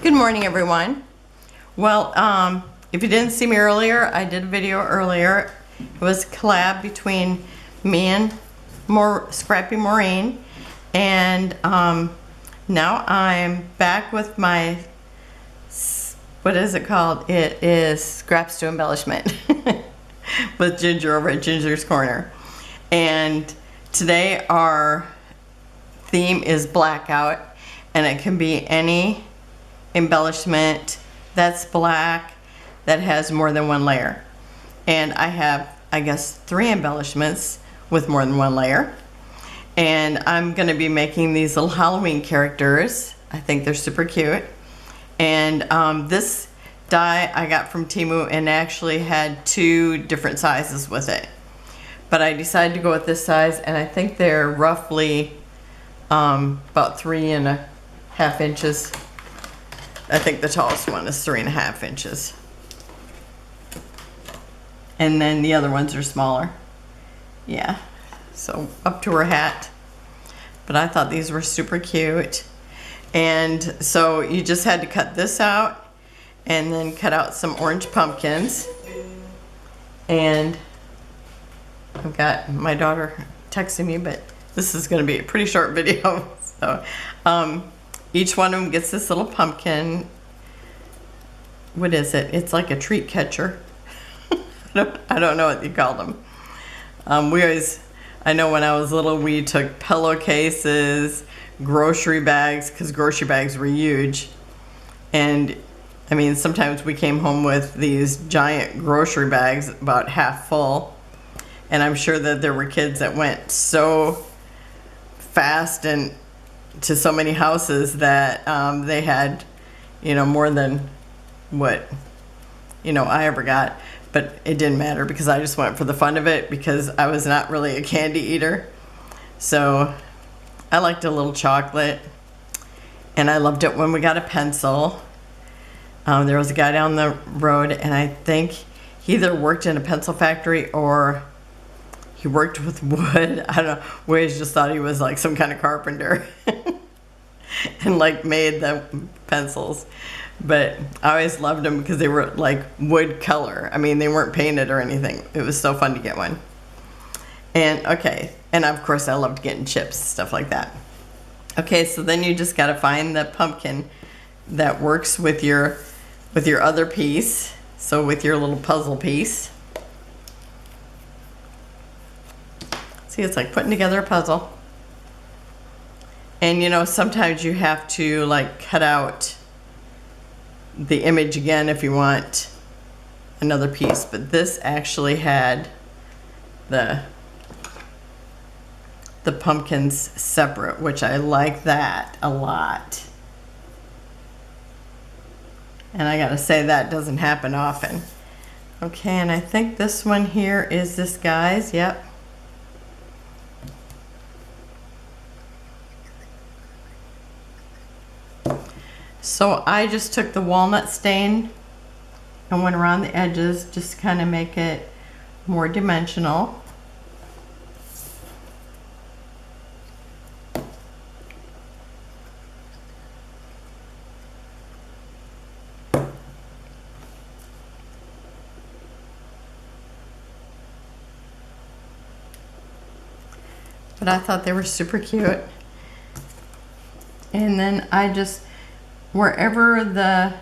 Good morning, everyone. Well, if you didn't see me earlier, I did a video earlier. It was a collab between me and Scrappy Maureen, and now I'm back with my, what is it called? It is Scraps to Embellishment with Ginger over at Ginger's Corner. And today our theme is blackout, and it can be any embellishment that's black that has more than one layer. And I have, I guess, 3 embellishments with more than one layer. And I'm going to be making these little Halloween characters. I think they're super cute. And this die I got from Temu and actually had 2 different sizes with it. But I decided to go with this size, and I think they're roughly about 3.5 inches. I think the tallest one is 3.5 inches. And then the other ones are smaller. Yeah, so up to her hat. But I thought these were super cute. And so you just had to cut this out and then cut out some orange pumpkins. And I've got my daughter texting me, but this is going to be a pretty short video. So each one of them gets this little pumpkin. What is it? It's like a treat catcher. I don't know what you call them. I know when I was little, we took pillowcases, grocery bags, because grocery bags were huge. And I mean, sometimes we came home with these giant grocery bags about half full. And I'm sure that there were kids that went so fast and to so many houses that they had, more than what, I ever got. But it didn't matter because I just went for the fun of it because I was not really a candy eater. So I liked a little chocolate, and I loved it when we got a pencil. There was a guy down the road, and I think he either worked in a pencil factory or he worked with wood. I don't know. We always just thought he was like some kind of carpenter and like made the pencils. But I always loved them because they were like wood color. I mean, they weren't painted or anything. It was so fun to get one. And okay, and of course I loved getting chips, stuff like that. Okay, so then you just got to find the pumpkin that works with your other piece. So with your little puzzle piece. See, it's like putting together a puzzle. And sometimes you have to like cut out the image again if you want another piece, but this actually had the pumpkins separate, which I like that a lot. And I gotta say, that doesn't happen often. Okay, and I think this one here is this guy's. Yep. So I just took the walnut stain and went around the edges just to kind of make it more dimensional. But I thought they were super cute. And then I just, wherever the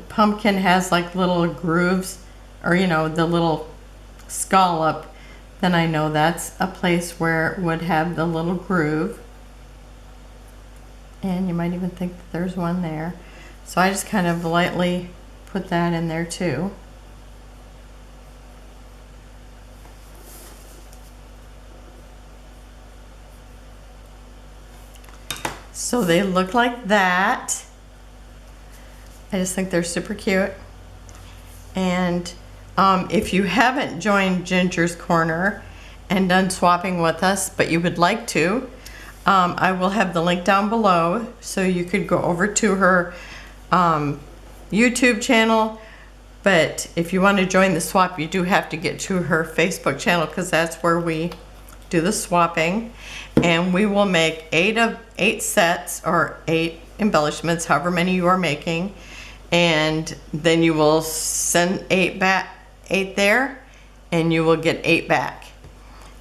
pumpkin has like little grooves or the little scallop, then I know that's a place where it would have the little groove. And you might even think that there's one there. So I just kind of lightly put that in there too. So they look like that. I just think they're super cute. And if you haven't joined Ginger's Corner and done swapping with us, but you would like to, I will have the link down below, so you could go over to her YouTube channel. But if you want to join the swap, you do have to get to her Facebook channel, because that's where we do the swapping. And we will make 8 sets or 8 embellishments, however many you are making, and then you will send 8 there, and you will get 8 back.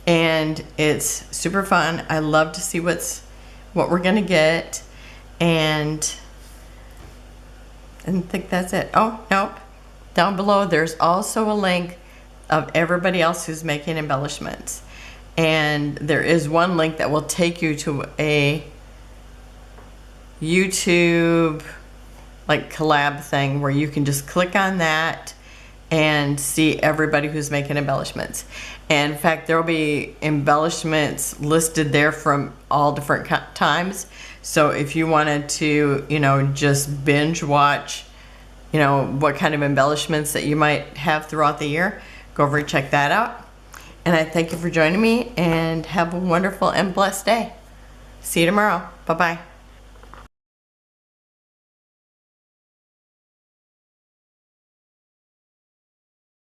And it's super fun. I love to see what we're gonna get, and I think that's it. Oh, nope. Down below, there's also a link of everybody else who's making embellishments. And there is one link that will take you to a YouTube like collab thing where you can just click on that and see everybody who's making embellishments. And in fact, there will be embellishments listed there from all different times. So if you wanted to, you know, just binge watch, you know, what kind of embellishments that you might have throughout the year, go over and check that out. And I thank you for joining me, and have a wonderful and blessed day. See you tomorrow. Bye-bye.